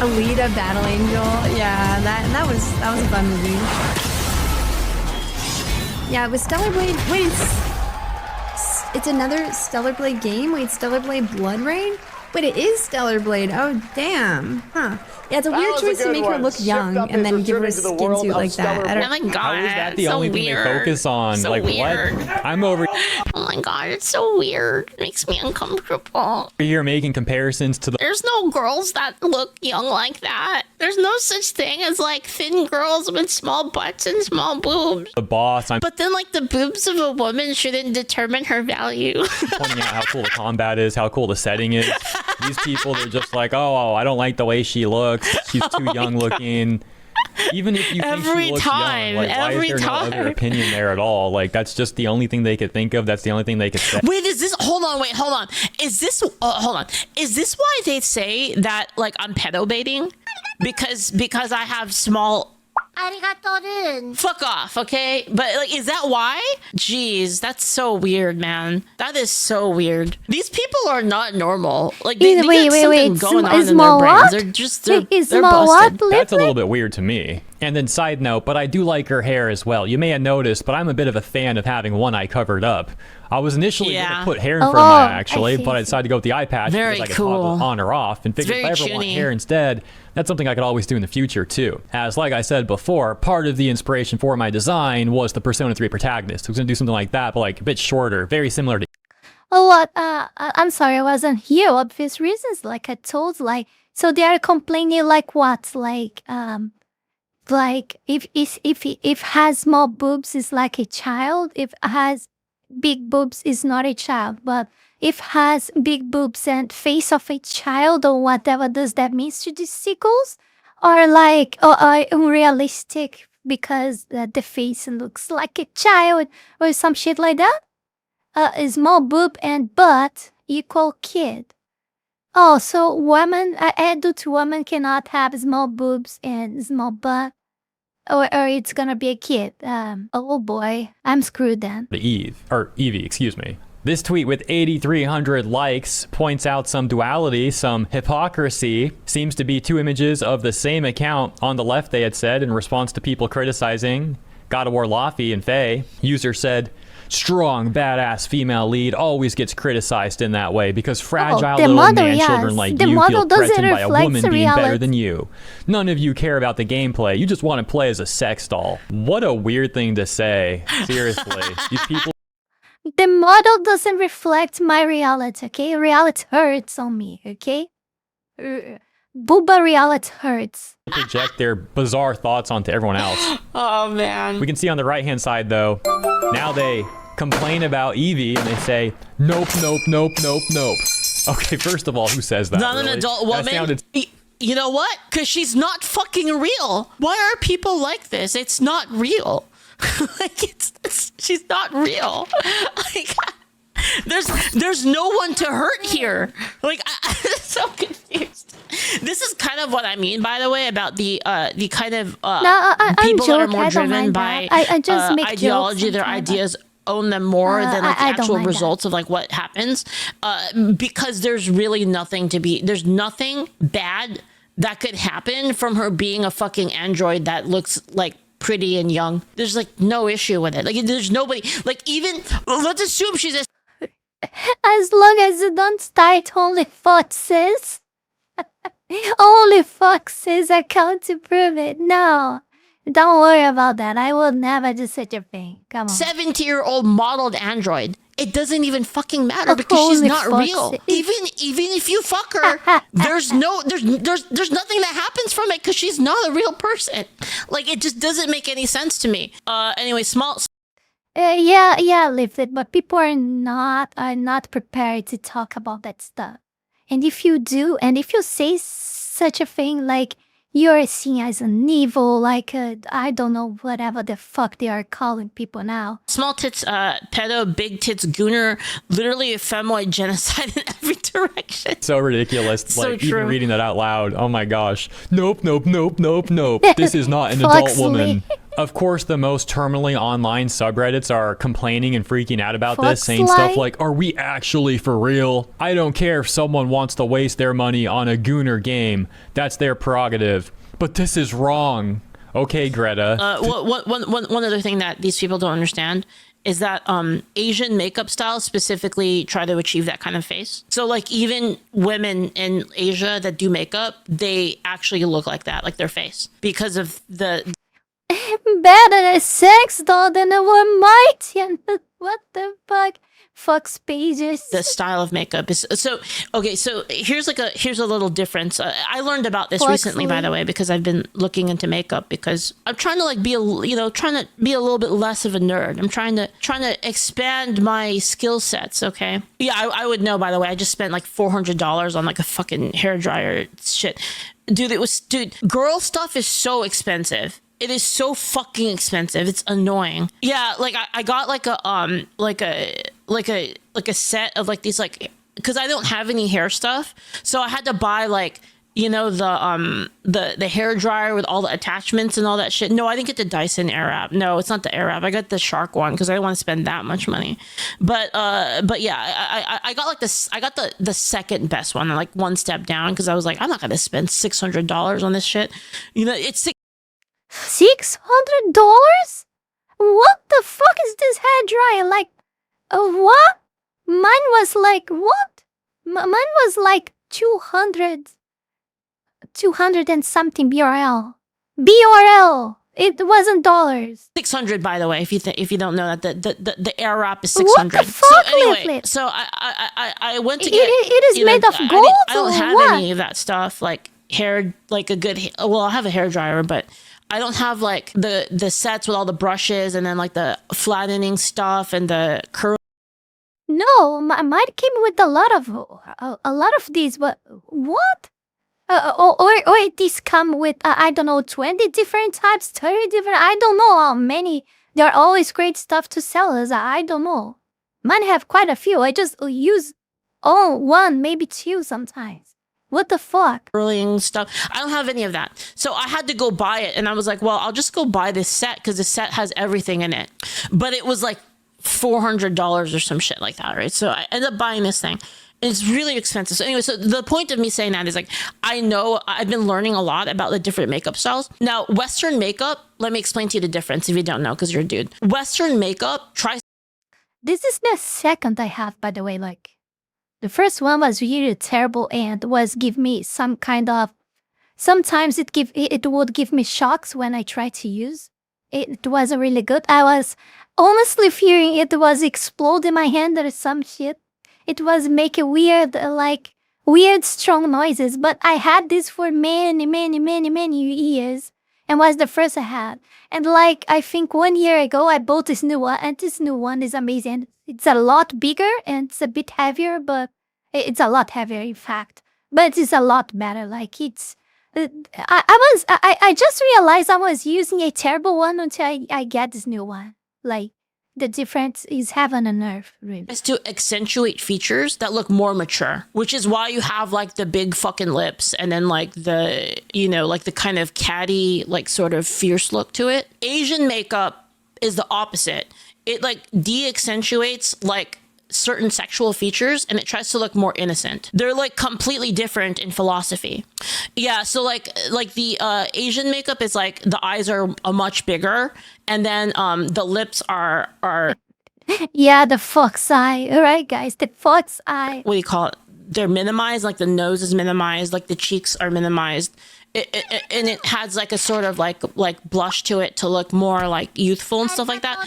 Alita Battle Angel. Yeah, that was a fun movie. Yeah, it was Stellar Blade. Wait, it's another Stellar Blade game? Wait, Stellar Blade Blood Rain? Wait, it is Stellar Blade. Oh, damn. Huh. Yeah, it's a weird choice to make her look young and then give her a skin suit like that. I don't Oh my god. How is that the only thing they focus on? So like, weird. what? I'm over Oh my god, it's so weird. It makes me uncomfortable. here making comparisons to the There's no girls that look young like that. There's no such thing as like thin girls with small butts and small boobs. boss. I'm But then like the boobs of a woman shouldn't determine her value. pointing out how cool the combat is, how cool the setting is. These people, they're just like, oh, I don't like the way she looks. She's too young looking. Even if you think Every she looks time, young, like, why every is there no other time. opinion there at all? Like, that's just the only thing they could think of. That's the only thing they could say. Wait, is this hold on. Is this hold on. Is this why they say that like I'm pedo baiting? Because I have small fuck off, okay? But like, is that why? Jeez, that's so weird, man. That is so weird. These people are not normal. Like, they got something going on in their brains. They're just they're busted. That's a little bit weird to me. And then side note, but I do like her hair as well. You may have noticed, but I'm a bit of a fan of having one eye covered up. I was initially going to put hair in front of my eye, actually, but I decided to go with the eye patch Very because I could cool. toggle on or off. And figured if I ever want hair instead, that's something I could always do in the future, too. As, like I said before, part of the inspiration for my design was the Persona 3 protagonist. I was going to do something like that, but like a bit shorter, very similar to... Oh, what? I'm sorry, I wasn't here. Obvious reasons, like I told, like, so they are complaining, like what? Like if has small boobs is like a child. If has big boobs is not a child. But if has big boobs and face of a child or whatever does that mean to the sequels? Or like unrealistic because the face looks like a child or some shit like that? A small boob and butt equal kid. Oh, so women, adult woman cannot have small boobs and small butt, or it's gonna be a kid. Oh boy, I'm screwed then. Evie, excuse me. This tweet with 8,300 likes points out some duality, some hypocrisy. Seems to be two images of the same account. On the left, they had said, in response to people criticizing God of War Laffy and Faye, user said, strong, badass female lead always gets criticized in that way because fragile little man children like you feel threatened by a woman being better than you. None of you care about the gameplay. You just want to play as a sex doll. What a weird thing to say. Seriously. These people... The model doesn't reflect my reality, okay? Reality hurts on me, okay? Booba reality hurts. project their bizarre thoughts onto everyone else. Oh, man. We can see on the right-hand side, though, now they complain about Evie and they say, nope, nope, nope, nope, nope. Okay, first of all, who says that? Not really? an adult woman. That sounded... You know what? Because she's not fucking real. Why are people like this? It's not real. Like, she's not real. Like, there's no one to hurt here. Like, I'm so confused. This is kind of what I mean, by the way, about the kind of people that are more driven by I just make ideology. Their ideas own them more than like the actual results of like what happens. Because there's really nothing to be. There's nothing bad that could happen from her being a fucking android that looks like pretty and young. There's like no issue with it. Like there's nobody. Like even let's assume she's a. As long as you don't start only foxes. Only foxes account to prove it. No. Don't worry about that. I will never do such a thing. Come on. 70-year-old modeled android. It doesn't even fucking matter because she's not real. Even if you fuck her, there's nothing that happens from it because she's not a real person. Like it just doesn't make any sense to me. Anyway, yeah, Lifted, but people are not prepared to talk about that stuff. And if you do, and if you say such a thing, like you're seen as an evil, like I don't know, whatever the fuck they are calling people now. Small tits, pedo, big tits, gooner, literally a femoid genocide in every direction. So ridiculous. So like true. even reading that out loud. Oh my gosh. Nope, nope, nope, nope, nope. This is not an adult woman. Of course, the most terminally online subreddits are complaining and freaking out about this, Fuck's saying life. stuff like, are we actually for real? I don't care if someone wants to waste their money on a gooner game. That's their prerogative. But this is wrong. Okay, Greta. One other thing that these people don't understand is that Asian makeup styles specifically try to achieve that kind of face. So like even women in Asia that do makeup, they actually look like that, like their face, because of the Better at sex doll than a might. What the fuck? Fuck's pages. the style of makeup is so okay. So here's a little difference. I learned about this recently, by the way, because I've been looking into makeup because I'm trying to like be a little bit less of a nerd. I'm trying to expand my skill sets. Okay, yeah, I would know, by the way. I just spent like $400 on like a fucking hair dryer shit, dude. Girl stuff is so expensive. It is so fucking expensive. It's annoying. Yeah, like I got like a set of like these, like, because I don't have any hair stuff, so I had to buy like, you know, the hair dryer with all the attachments and all that shit. No, I didn't get the Dyson Airwrap. No, it's not the Airwrap. I got the Shark one because I didn't want to spend that much money. But yeah, I got like this. I got the second best one, like one step down, because I was like, I'm not gonna spend $600 on this shit. You know, it's $600? What the fuck is this hair dryer? Like, what? Mine was like, what? Mine was like 200 and something BRL. BRL. It wasn't dollars. 600, by the way, if you don't know that the air wrap is 600. What the fuck, so anyway, Leaflet? so I went to It get. is you know, made of gold. I don't or have what? any of that stuff, like hair, like a good. Well, I have a hair dryer, but I don't have like the sets with all the brushes and then like the flattening stuff and the curl. No, mine came with a lot of these. But what? Or these come with I don't know, 20 different types, 30 different. I don't know how many. There are always great stuff to sell us. I don't know. Mine have quite a few. I just use one, maybe two sometimes. What the fuck? Curling stuff. I don't have any of that. So I had to go buy it. And I was like, well, I'll just go buy this set because the set has everything in it. But it was like $400 or some shit like that, right? So I ended up buying this thing. It's really expensive. So anyway, so the point of me saying that is like, I know I've been learning a lot about the different makeup styles. Now, Western makeup, let me explain to you the difference if you don't know, because you're a dude. Western makeup, This is the second I have, by the way. Like, the first one was really terrible and was give me some kind of. Sometimes it would give me shocks when I try to use. It wasn't really good. I was honestly fearing it was explode in my hand or some shit. It was making weird strong noises. But I had this for many years, and was the first I had. And like I think 1 year ago, I bought this new one, and this new one is amazing. It's a lot bigger and it's a bit heavier, but it's a lot heavier, in fact. But it's a lot better. Like it's, I just realized I was using a terrible one until I get this new one. Like the difference is heaven and earth, really. is to accentuate features that look more mature, which is why you have like the big fucking lips and then like the, you know, like the kind of catty, like sort of fierce look to it. Asian makeup is the opposite. It like de-accentuates like certain sexual features and it tries to look more innocent. They're like completely different in philosophy. Yeah, so like the Asian makeup is like the eyes are a much bigger and then the lips are Yeah, the fox eye. All right, guys, the fox eye. what do you call it? They're minimized, like the nose is minimized, like the cheeks are minimized. And it has like a sort of like blush to it to look more like youthful and stuff like that.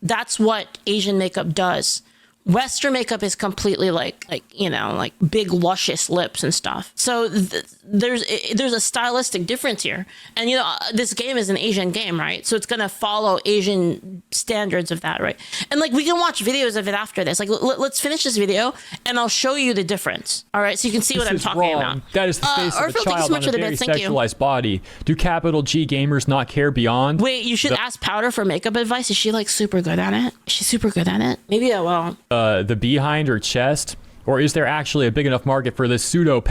That's what Asian makeup does. Western makeup is completely like you know, like big luscious lips and stuff. So there's a stylistic difference here. And you know, this game is an Asian game, right? So it's gonna follow Asian standards of that, right? And like we can watch videos of it after this. Like let's finish this video and I'll show you the difference. All right, so you can see what I'm talking about. That is the face of a Orpheus, thank you child so much on a for the very bits. Thank you. sexualized body. Do capital G gamers not care beyond? Wait, you should ask Powder for makeup advice. Is she like super good at it? Is she super good at it? Maybe I will. The behind or chest? Or is there actually a big enough market for this pseudo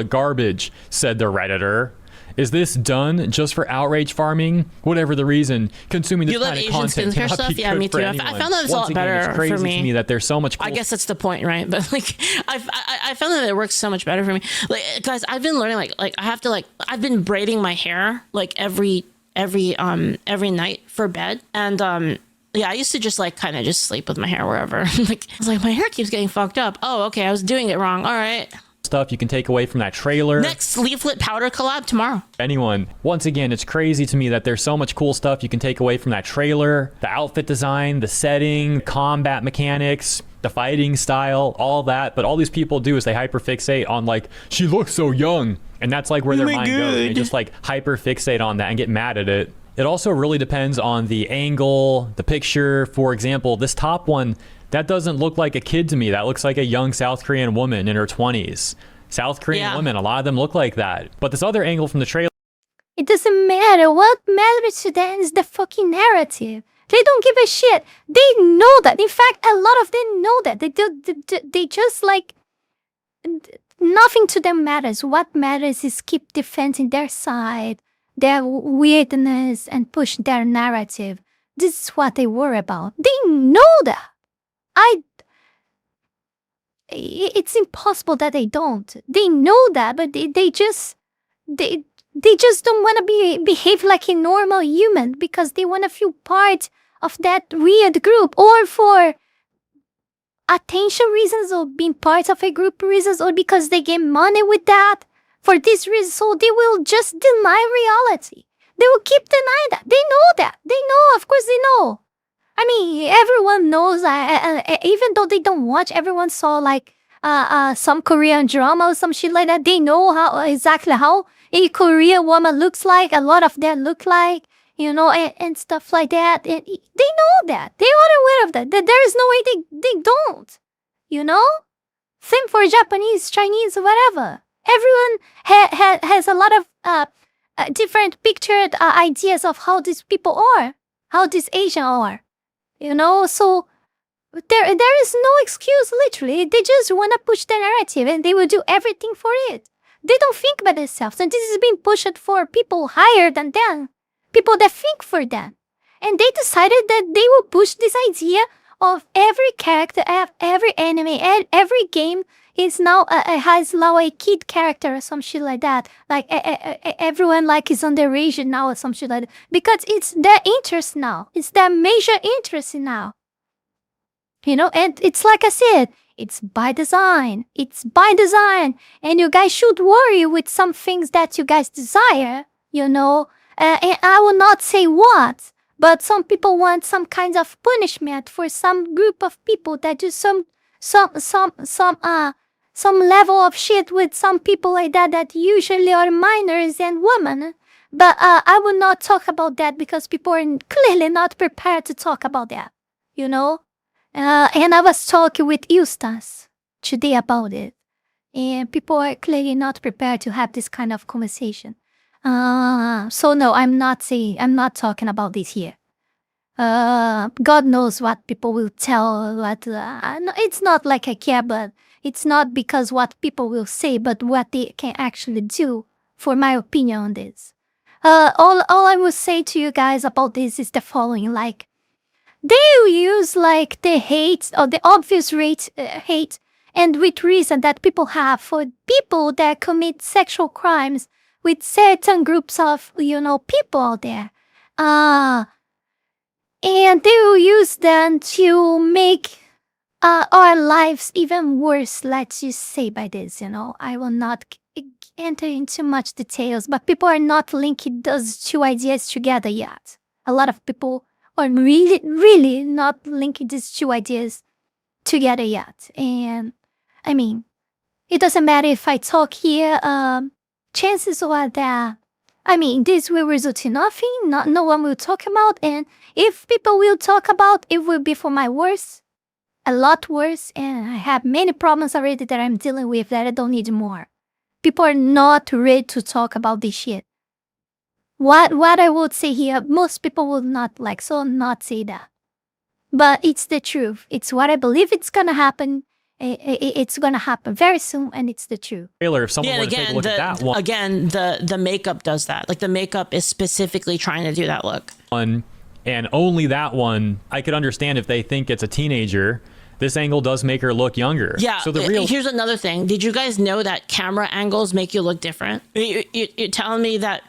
garbage, said the Redditor. Is this done just for outrage farming? Whatever the reason, consuming this kind of content cannot be good me too. for I anyone. found that it's a lot better it's crazy for me. to me that there's so much cool I guess that's the point, right? But like, I found that it works so much better for me. Like, guys, I've been learning like I have to like I've been braiding my hair like every night for bed, and yeah, I used to just like kind of just sleep with my hair wherever. Like I was like, my hair keeps getting fucked up. Oh, okay, I was doing it wrong. All right. stuff you can take away from that trailer. Next leaflet powder collab tomorrow. Anyone. Once again, it's crazy to me that there's so much cool stuff you can take away from that trailer. The outfit design, the setting, combat mechanics, the fighting style, all that. But all these people do is they hyperfixate on like, she looks so young. And that's like where their mind goes. They just like hyperfixate on that and get mad at it. It also really depends on the angle, the picture. For example, this top one, that doesn't look like a kid to me. That looks like a young South Korean woman in her 20s. South Korean women, a lot of them look like that. But this other angle from the trailer. It doesn't matter. What matters to them is the fucking narrative. They don't give a shit. They know that. In fact, a lot of them know that. They just like... Nothing to them matters. What matters is keep defending their side, their weirdness, and push their narrative. This is what they worry about. They know that. It's impossible that they don't. They know that, but they just don't want to behave like a normal human because they want to feel part of that weird group, or for attention reasons, or being part of a group reasons, or because they get money with that. For this reason, so they will just deny reality. They will keep denying that. They know that. They know. Of course they know. I mean, everyone knows, even though they don't watch, everyone saw like some Korean drama or some shit like that. They know exactly how a Korean woman looks like. A lot of them look like, you know, and stuff like that. And they know that. They are aware of that. That there is no way they don't. You know? Same for Japanese, Chinese, whatever. Everyone has a lot of different pictured ideas of how these people are. How these Asians are. You know, so there is no excuse, literally. They just want to push the narrative and they will do everything for it. They don't think by themselves. And this is being pushed for people higher than them. People that think for them. And they decided that they will push this idea of every character, every anime, and every game is now has now a kid character or some shit like that. Like everyone like is on their region now or some shit like that. Because it's their interest now. It's their major interest now. You know, and it's like I said, it's by design. It's by design. And you guys should worry with some things that you guys desire, you know. And I will not say what, but some people want some kind of punishment for some group of people that do some level of shit with some people like that usually are minors and women. But I will not talk about that because people are clearly not prepared to talk about that, you know? And I was talking with Eustace today about it. And people are clearly not prepared to have this kind of conversation. So no, I'm not talking about this here. God knows what people will tell, it's not like I care, but it's not because what people will say, but what they can actually do, for my opinion on this. All I will say to you guys about this is the following, like, they will use like the hate, or the obvious hate, and with reason that people have for people that commit sexual crimes with certain groups of, you know, people out there. And they will use them to make our lives even worse, let's just say by this, you know. I will not enter into much details, but people are not linking those two ideas together yet. A lot of people are really not linking these two ideas together yet. And, I mean, it doesn't matter if I talk here, chances are that, I mean, this will result in nothing, no one will talk about, and if people will talk about, it will be for my worse, a lot worse, and I have many problems already that I'm dealing with that I don't need more. People are not ready to talk about this shit. What I would say here, most people would not not say that. But it's the truth. It's what I believe it's gonna happen, It's gonna happen very soon, and it's the truth. Trailer, if someone were to take a look at that one. Again, the makeup does that. Like the makeup is specifically trying to do that look. And only that one, I could understand if they think it's a teenager. This angle does make her look younger. Yeah. So here's another thing. Did you guys know that camera angles make you look different? You're telling me that?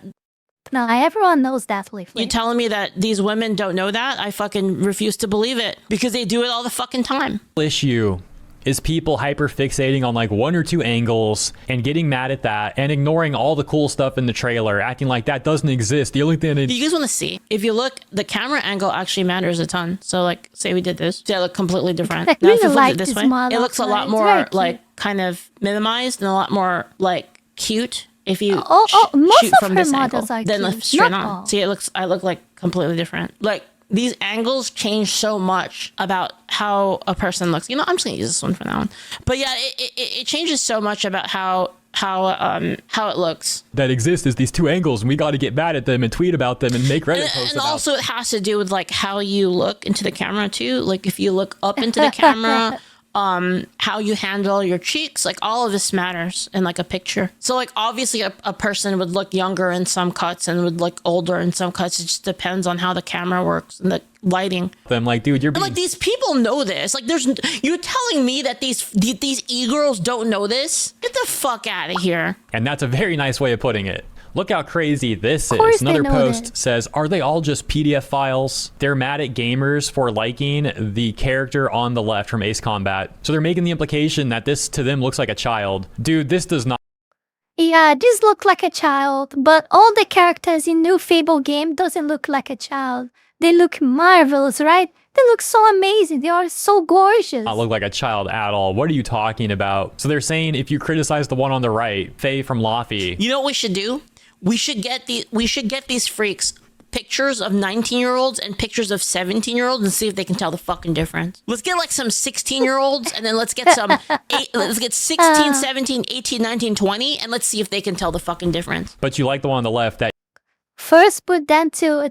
No, everyone knows that, Leaf. You're telling me that these women don't know that? I fucking refuse to believe it because they do it all the fucking time. Issue is people hyper fixating on like one or two angles and getting mad at that and ignoring all the cool stuff in the trailer, acting like that doesn't exist. The only thing you guys want to see, if you look, the camera angle actually matters a ton. So like, say we did this, see, I look completely different. I now really if you flip like it this way, model. it looks a lot more like kind of minimized and a lot more like cute. If you shoot from this angle, then straight on. See, I look like completely different. Like these angles change so much about how a person looks. You know, I'm just gonna use this one for now. But yeah, it changes so much about how it looks. That exists is these two angles, and we got to get mad at them and tweet about them and make Reddit posts and about. Also, it has to do with like how you look into the camera too. Like if you look up into the camera. How you handle your cheeks, like all of this matters in like a picture. So like obviously a person would look younger in some cuts and would look older in some cuts. It just depends on how the camera works and the lighting. I'm like, dude, you're like these people know this. Like you're telling me that these e-girls don't know this? Get the fuck out of here. And that's a very nice way of putting it. Look how crazy this is. Another post says, are they all just PDF files? They're mad at gamers for liking the character on the left from Ace Combat. So they're making the implication that this to them looks like a child. Dude, this does not. Yeah, this looks like a child, but all the characters in new Fable game doesn't look like a child. They look marvelous, right? They look so amazing. They are so gorgeous. Not look like a child at all. What are you talking about? So they're saying if you criticize the one on the right, Faye from Laffy. You know what we should do? We should get these freaks pictures of 19-year-olds and pictures of 17-year-olds and see if they can tell the fucking difference. Let's get like some 16-year-olds and then let's get some let's get 16, 17, 18, 19, 20 and let's see if they can tell the fucking difference. But you like the one on the left that first put them to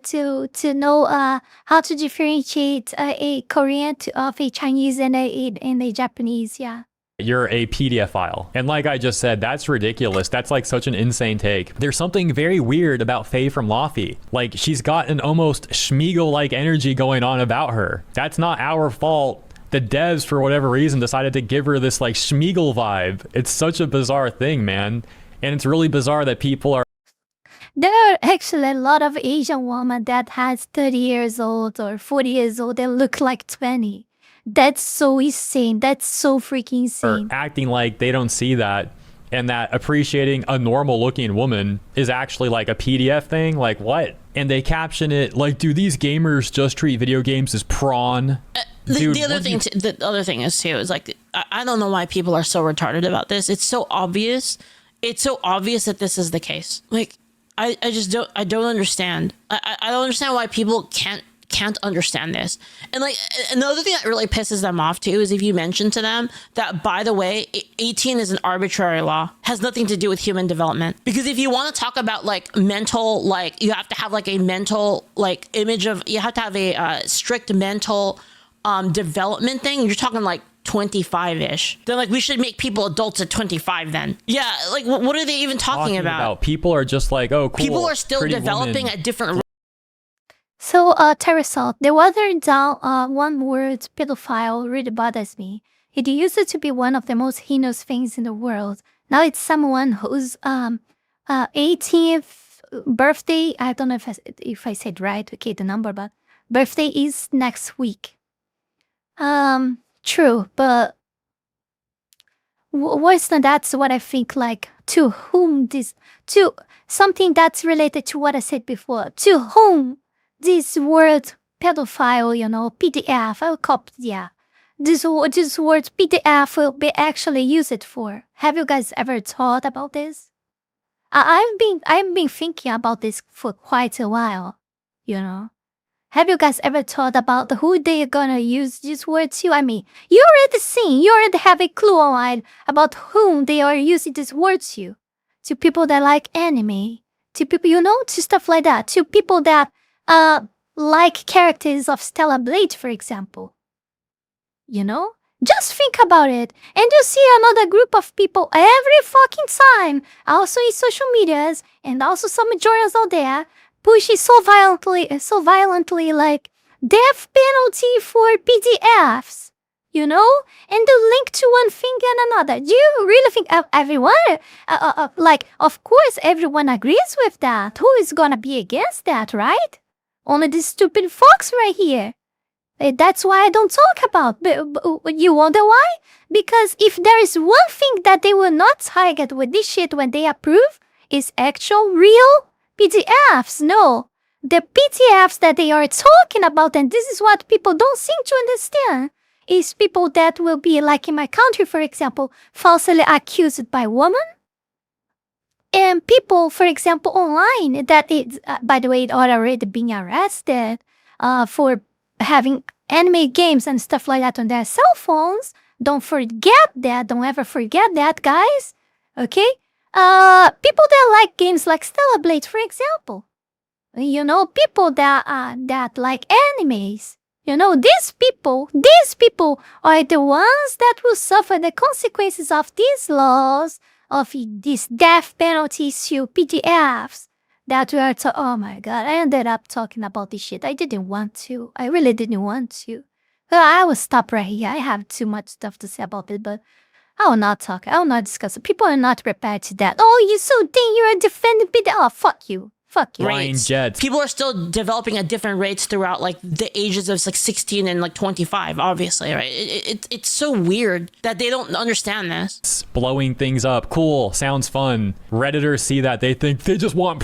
know how to differentiate a Korean of a Chinese and a Japanese, yeah. You're a PDF file. And like I just said, that's ridiculous. That's like such an insane take. There's something very weird about Faye from Laffy. Like she's got an almost Schmeagle-like energy going on about her. That's not our fault. The devs, for whatever reason, decided to give her this like Schmeagle vibe. It's such a bizarre thing, man. And it's really bizarre that people are. There are actually a lot of Asian women that has 30 years old or 40 years old that look like 20. That's so insane. That's so freaking insane. Acting like they don't see that and that appreciating a normal looking woman is actually like a PDF thing. Like what? And they caption it like, do these gamers just treat video games as prawn? Dude, the other thing is too is like I don't know why people are so retarded about this. It's so obvious. It's so obvious that this is the case. Like I don't understand. I don't understand why people can't understand this. And like another thing that really pisses them off too is if you mention to them that, by the way, 18 is an arbitrary law, has nothing to do with human development. Because if you want to talk about like mental, like you have to have like a mental like image of, you have to have a strict mental development thing. You're talking like 25-ish. They're like, we should make people adults at 25 then. Yeah, like what are they even talking about? People are just like, oh, cool. People are still developing at different. So, Terasol, the watered down one word pedophile really bothers me. It used to be one of the most heinous things in the world. Now it's someone whose 18th birthday, I don't know if I said right, okay, the number, but birthday is next week. True, but worse than that's what I think, like, to something that's related to what I said before. To whom this word pedophile, PDF, I will copy, yeah. This word PDF will be actually used for. Have you guys ever thought about this? I've been thinking about this for quite a while, Have you guys ever thought about who they're gonna use this word to? I mean, you already have a clue about whom they are using this word to. To people that like anime, to people, to stuff like that. To people that like characters of Stellar Blade, for example. Just think about it. And you see another group of people every fucking time, also in social medias, and also some majorities out there, pushing so violently, like death penalty for PDFs, you know? And the link to one thing and another. Do you really think everyone, like, of course everyone agrees with that. Who is gonna be against that, right? Only this stupid fox right here. That's why I don't talk about. But you wonder why? Because if there is one thing that they will not target with this shit when they approve, is actual real PDFs. No. The PDFs that they are talking about, and this is what people don't seem to understand, is people that will be, like in my country, for example, falsely accused by women. And people, for example, online, that is, by the way, are already being arrested for having anime games and stuff like that on their cell phones. Don't forget that. Don't ever forget that, guys. Okay? People that like games like Stellar Blade, for example. You know, people that like animes. You know, these people are the ones that will suffer the consequences of these laws, of these death penalties to PDFs. That we are oh my god, I ended up talking about this shit. I didn't want to. I really didn't want to. Well, I will stop right here. I have too much stuff to say about it, but I will not talk. I will not discuss it. People are not prepared to that. Oh, you so dang, you're defending PD. Oh, fuck you. Fuck you. Flying jets. People are still developing at different rates throughout like the ages of like 16 and like 25, obviously, right? It's so weird that they don't understand this. Blowing things up. Cool. Sounds fun. Redditors see that. They think they just want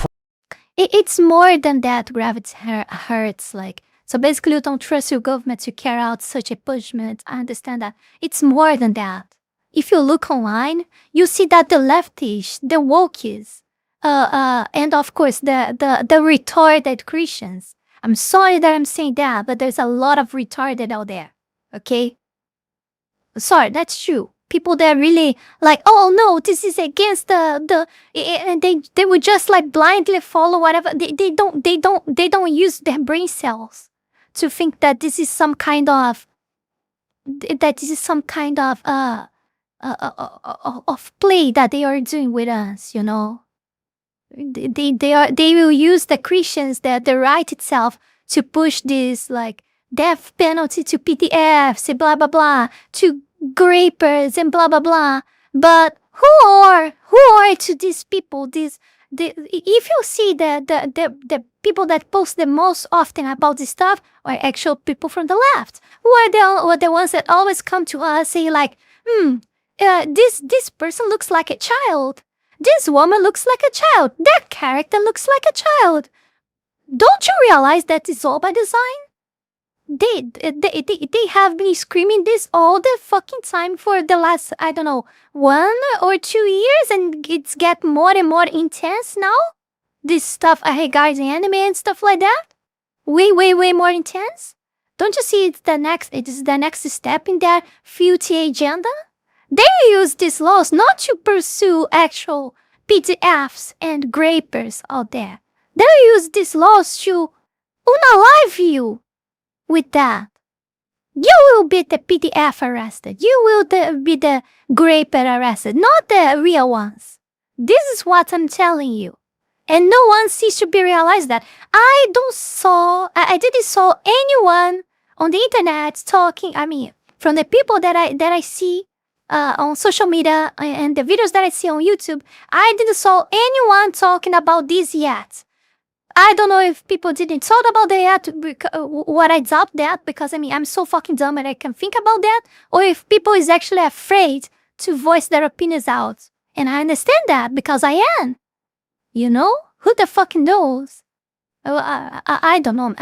It's more than that. Gravity hurts. Like, so basically, you don't trust your government to carry out such a punishment. I understand that. It's more than that. If you look online, you see that the leftish, the wokies, and of course the retarded Christians. I'm sorry that I'm saying that, but there's a lot of retarded out there. Okay? Sorry, that's true. People that really like, oh no, this is against and they would just like blindly follow whatever. They don't use their brain cells to think that this is some kind of of play that they are doing with us, you know. They will use the Christians, the right itself, to push this like death penalty to PDFs, blah blah blah, to grapers and blah blah blah. But who are to these people? If you see the people that post the most often about this stuff are actual people from the left, who are the ones that always come to us say like, this person looks like a child. This woman looks like a child. That character looks like a child. Don't you realize that it's all by design? They have been screaming this all the fucking time for the last, I don't know, 1 or 2 years, and it's get more and more intense now. This stuff regarding anime and stuff like that. Way more intense. Don't you see it is the next step in their future agenda? They use these laws not to pursue actual PDFs and grapers out there. They use these laws to unalive you with that. You will be the PDF arrested. You will be the graper arrested, not the real ones. This is what I'm telling you. And no one seems to be realized that. I didn't saw anyone on the internet talking, from the people that I see on social media and the videos that I see on YouTube, I didn't saw anyone talking about this yet. I don't know if people didn't talk about that yet, what I doubt that, because I'm so fucking dumb and I can think about that, or if people is actually afraid to voice their opinions out. And I understand that because I am. You know? Who the fucking knows? I don't know,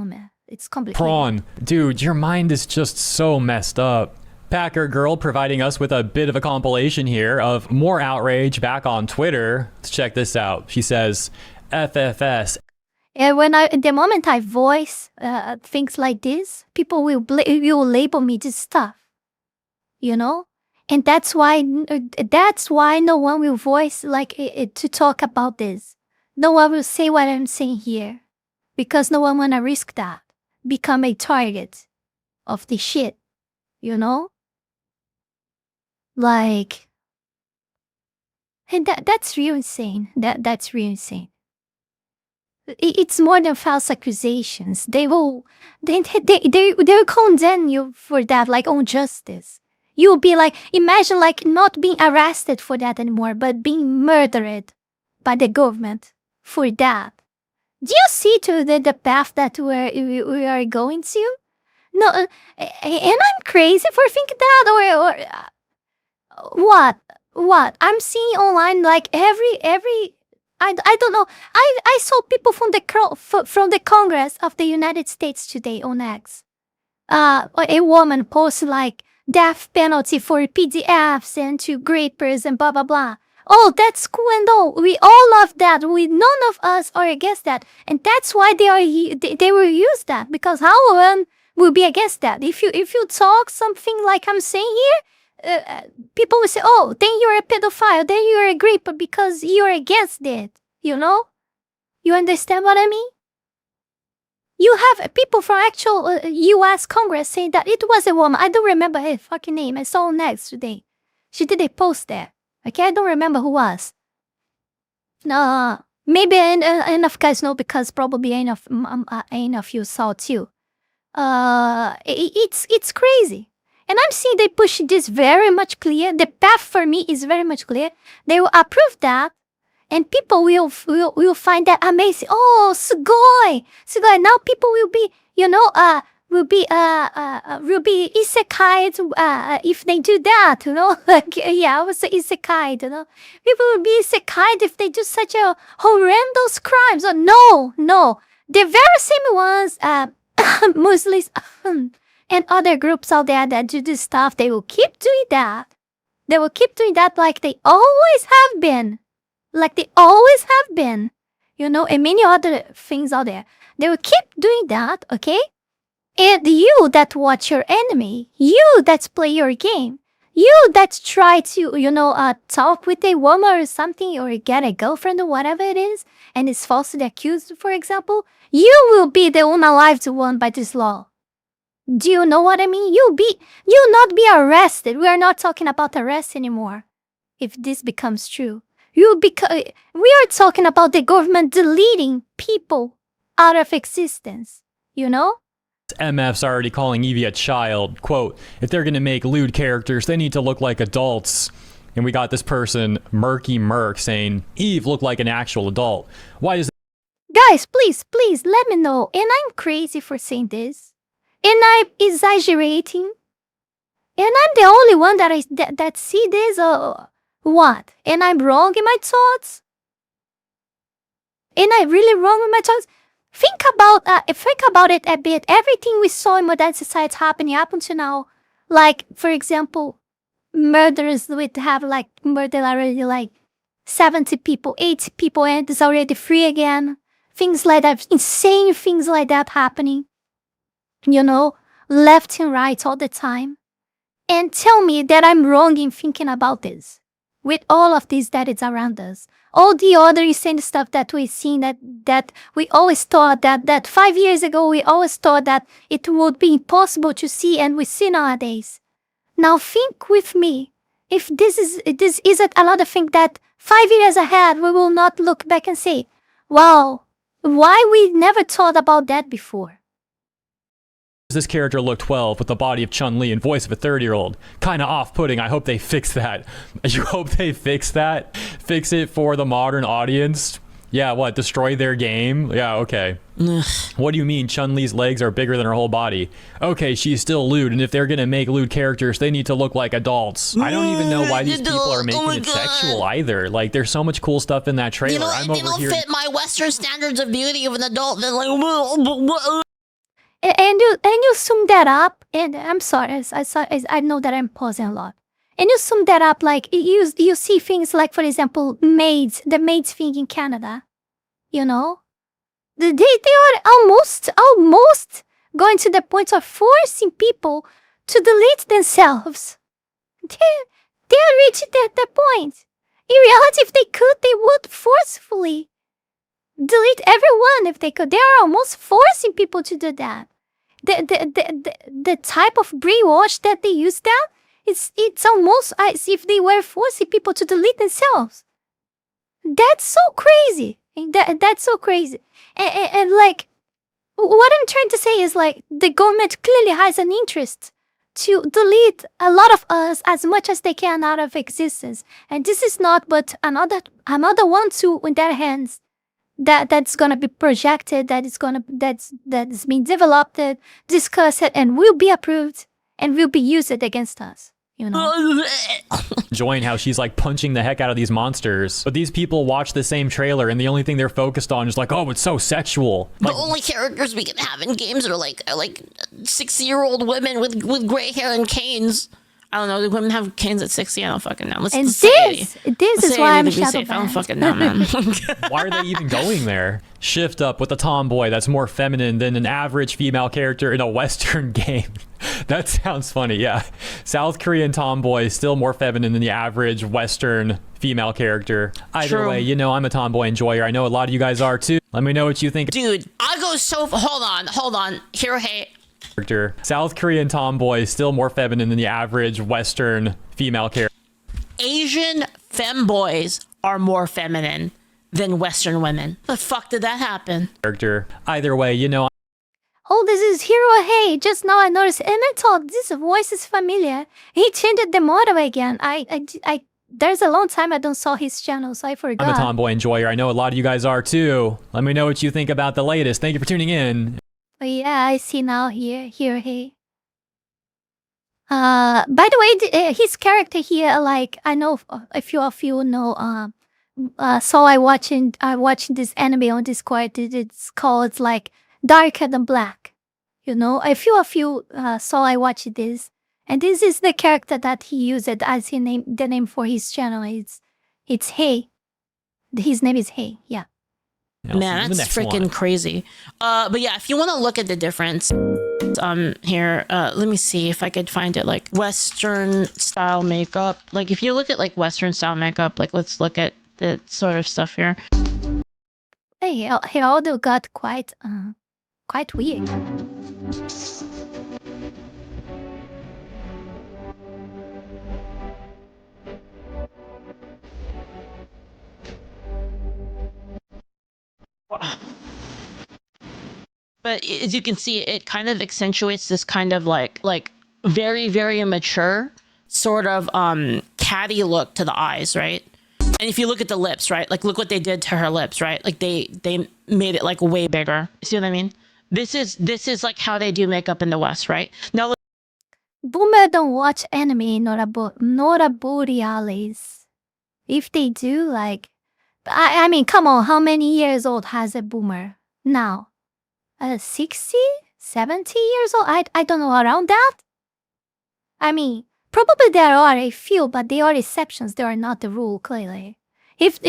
man. It's complicated. Prawn. Dude, your mind is just so messed up. Packer Girl providing us with a bit of a compilation here of more outrage back on Twitter. Let's check this out. She says, FFS. And the moment I voice things like this, people will label me this stuff. You know? And that's why no one will voice to talk about this. No one will say what I'm saying here. Because no one wanna risk that. Become a target of the shit. You know? Like, and that's real insane. That's real insane. It's more than false accusations. They will condemn you for that, like on justice. You'll be like, imagine like not being arrested for that anymore, but being murdered by the government for that. Do you see to the path that we are going to? No, and I'm crazy for thinking that, or what? I'm seeing online like every I don't know. I saw people from the Congress of the United States today on X. A woman posted like death penalty for PDFs and to grapers and blah blah blah. Oh, that's cool and all. We all love that. None of us are against that, and that's why they will use that, because how one will be against that? If you talk something like I'm saying here, people will say, oh, then you're a pedophile, then you're a graper because you're against it. You know? You understand what I mean? You have people from actual U.S. Congress saying that it was a woman. I don't remember her fucking name. I saw her next today. She did a post there. Okay, I don't remember who was. No, maybe enough guys know, because probably enough you saw too. It's crazy. And I'm seeing they push this very much clear. The path for me is very much clear. They will approve that, and people will find that amazing. Oh, sugoi. Now people will be, will be isekai if they do that, Like, yeah, I was isekai, People will be isekai if they do such a horrendous crimes. Oh, no. The very same ones, Muslims, and other groups out there that do this stuff, they will keep doing that. They will keep doing that like they always have been. And many other things out there. They will keep doing that, okay? And you that watch your enemy, you that play your game, you that try to, talk with a woman or something, or get a girlfriend or whatever it is, and is falsely accused, for example, you will be the unalived one by this law. Do you know what I mean? You'll not be arrested. We are not talking about arrest anymore. If this becomes true, we are talking about the government deleting people out of existence, MF's already calling Evie a child. Quote, if they're gonna make lewd characters, they need to look like adults. And we got this person, Murky Merc, saying, Eve looked like an actual adult. Why does... Guys, please, let me know. And I'm crazy for saying this. And I'm exaggerating. And I'm the only one that see this, or what? And I'm wrong in my thoughts? And I'm really wrong in my thoughts? Think about it a bit. Everything we saw in modern society happening up until now, like, for example, murders would have murdered already 70 people, 80 people, and it's already free again. Things like that, insane things like that happening, left and right all the time. And tell me that I'm wrong in thinking about this. With all of this that is around us. All the other insane stuff that we've seen, that we always thought that 5 years ago, we always thought that it would be impossible to see, and we see nowadays. Now think with me, if this isn't a lot of things that 5 years ahead, we will not look back and say, wow, why we never thought about that before? This character look 12 with the body of Chun-Li and voice of a 30-year-old. Kind of off-putting. I hope they fix that. You hope they fix that? Fix it for the modern audience? Yeah, what? Destroy their game? Yeah, okay. What do you mean Chun-Li's legs are bigger than her whole body? Okay, she's still lewd, and if they're gonna make lewd characters, they need to look like adults. I don't even know why these people are making it sexual either. Like, there's so much cool stuff in that trailer. I'm over here. Fit my Western standards of beauty of an adult. Then And you sum that up, and I'm sorry, I know that I'm pausing a lot. And you sum that up, like, you see things like, for example, the maids thing in Canada, They are almost going to the point of forcing people to delete themselves. They are reaching that point. In reality, if they could, they would forcefully delete everyone if they could. They are almost forcing people to do that. The type of brainwash that they use that It's almost as if they were forcing people to delete themselves. That's so crazy. That's so crazy. And like, what I'm trying to say is like the government clearly has an interest to delete a lot of us as much as they can out of existence. And this is not but another one tool in their hands that's gonna be projected, that's being developed, discussed, and will be approved and will be used against us. You know? Enjoying how she's like punching the heck out of these monsters. But these people watch the same trailer and the only thing they're focused on is like, oh, it's so sexual. The Like, only characters we can have in games are like 60-year-old women with gray hair and canes. I don't know. Do women have canes at 60? I don't fucking know. And this is why I'm shadow I don't fucking know, man. why are they even going there? Shift up with a tomboy that's more feminine than an average female character in a Western game. That sounds funny, yeah. South Korean tomboy still more feminine than the average Western female character. Either True. way, you know I'm a tomboy enjoyer. I know a lot of you guys are too. Let me know what you think. Dude, I go so... Hold on. Hirohei. South Korean tomboy still more feminine than the average Western female character. Asian femboys are more feminine than Western women. The fuck did that happen? Either way, you know. Oh, this is Hirohei. Just now I noticed Emmett talk. This voice is familiar. He changed the model again. There's a long time I don't saw his channel, so I forgot. I'm a tomboy enjoyer. I know a lot of you guys are too. Let me know what you think about the latest. Thank you for tuning in. Oh, yeah, I see now Hirohei. By the way, his character here, like, I know a few of you know, so I watching this anime on Discord. It's called like Darker Than Black. You know, a few of you saw I watched this, and this is the character that he used as the name for his channel. It's Hey. His name is Hey. Yeah. Man, that's freaking crazy. But yeah, if you want to look at the difference, here, let me see if I could find it. Like Western style makeup. Like if you look at like Western style makeup, like let's look at the sort of stuff here. Hey, Geraldo got quite weird. But as you can see, it kind of accentuates this kind of like very, very immature sort of catty look to the eyes, right? And if you look at the lips, right? Like look what they did to her lips, right? Like they made it like way bigger. See what I mean? This is like how they do makeup in the West, right? Now Boomer don't watch anime, Nora Borealis. If they do, like, I mean, come on, how many years old has a boomer now? 60, 70 years old? I don't know, around that? I mean, probably there are a few, but they are exceptions. They are not the rule, clearly. If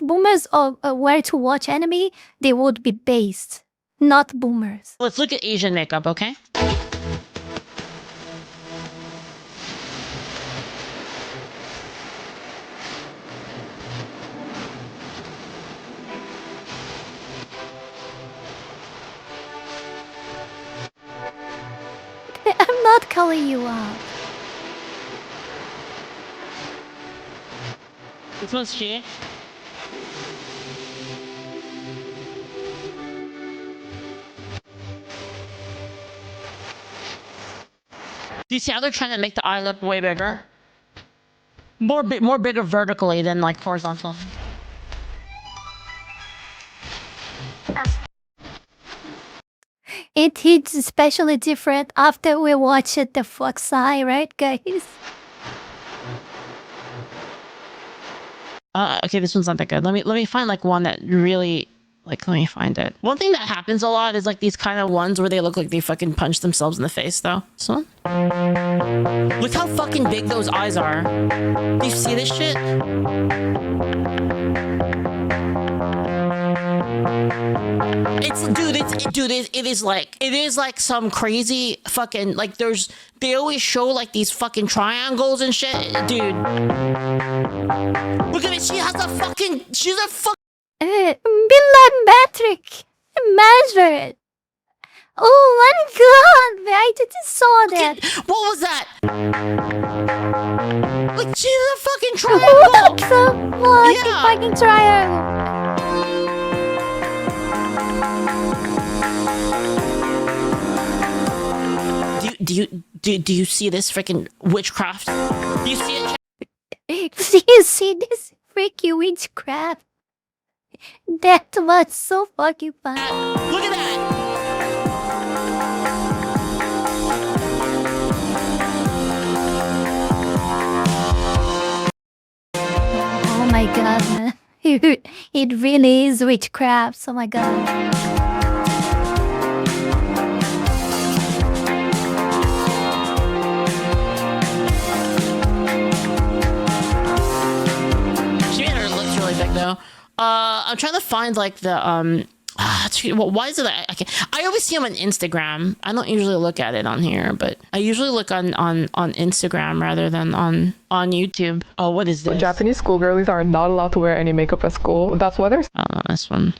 boomers were to watch anime, they would be based, not boomers. let's look at Asian makeup, okay? I'm not calling you out. This one's she. Do you see how they're trying to make the eye look way bigger? More bigger vertically than like horizontal. It hits especially different after we watched the Fox Eye, right, guys? Okay, this one's not that good. Let me find like one that really like. Let me find it. One thing that happens a lot is like these kind of ones where they look like they fucking punch themselves in the face, though. This one. Look how fucking big those eyes are. Do you see this shit? It is like some crazy fucking like they always show like these fucking triangles and shit, dude. Look at it, she's a fucking Billimetric measure it. Oh my god, I didn't saw that. What was that? Like, she's a fucking What triangle. the fuck? Yeah. Fucking triangle. Do you see this freaking witchcraft? Do you see it? Do you see this freaky witchcraft? That was so fucking fun. Look at that. Oh my god, man. It really is witchcraft. Oh my god. Though. I'm trying to find like the why is it that I can't? I always see them on Instagram. I don't usually look at it on here, but I usually look on Instagram rather than on YouTube. Oh, what is this? Japanese schoolgirls are not allowed to wear any makeup at school. That's why there's. I don't know this one.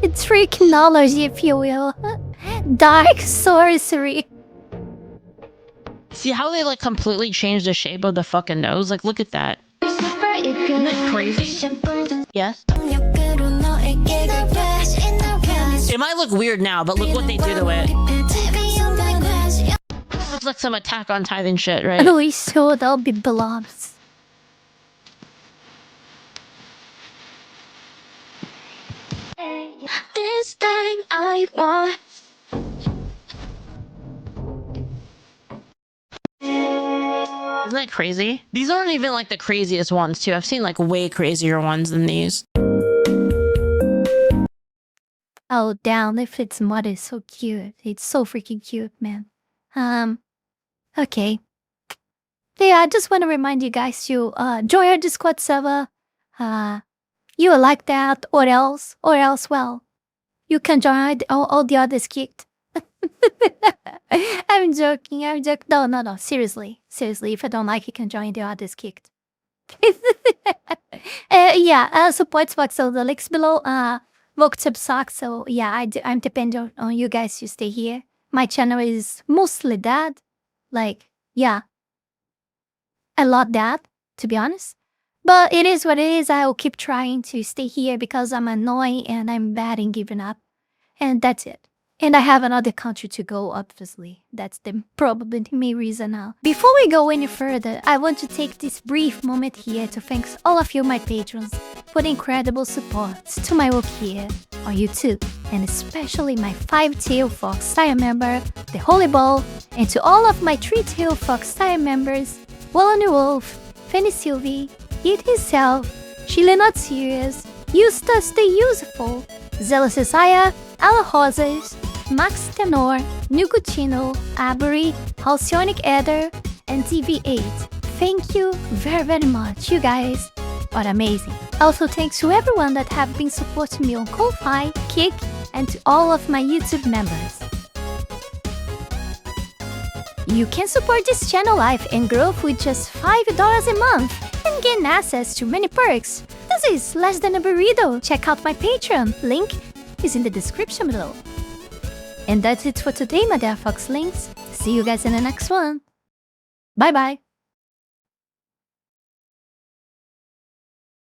It's freakinology, if you will. Dark sorcery. See how they like completely changed the shape of the fucking nose? Like, look at that. Isn't it crazy? Yes. It might look weird now, but look what they do to it. This looks like some Attack on Titan shit, right? At least so they'll be blobs. This time I want. Isn't that crazy? These aren't even like the craziest ones too. I've seen like way crazier ones than these. Oh damn, if its mud is so cute. It's so freaking cute, man. Okay. Yeah, I just want to remind you guys to join our Discord server. You will like that, or else, well, you can join all the others kicked. I'm joking. No, seriously, if I don't like, you can join the others kicked. Support box, so the links below, Vtuber sucks, so yeah, I'm dependent on you guys to stay here. My channel is mostly that, like, yeah, a lot that, to be honest. But it is what it is. I will keep trying to stay here because I'm annoying and I'm bad in giving up. And that's it. And I have another country to go, obviously. That's probably the main reason now. Before we go any further, I want to take this brief moment here to thank all of you, my patrons, for the incredible support to my work here on YouTube. And especially my 5-Tail Fox Tier member, the Holy Ball, and to all of my 3-Tail Fox Tier members, Wallony Wolf, Fanny Sylvie, Eat Himself, Chile Not Serious, Eustace the Useful, Zealous Isaiah, Ala Rosas, Max Tenor, Nugutino, Avery, Halcyonic Eder, and TV8. Thank you very, very much. You guys are amazing. Also, thanks to everyone that have been supporting me on Ko-Fi, Kick, and to all of my YouTube members. You can support this channel life and growth with just $5 a month and gain access to many perks. This is less than a burrito. Check out my Patreon. Link is in the description below. And that's it for today, my dear Fox Links. See you guys in the next one. Bye bye.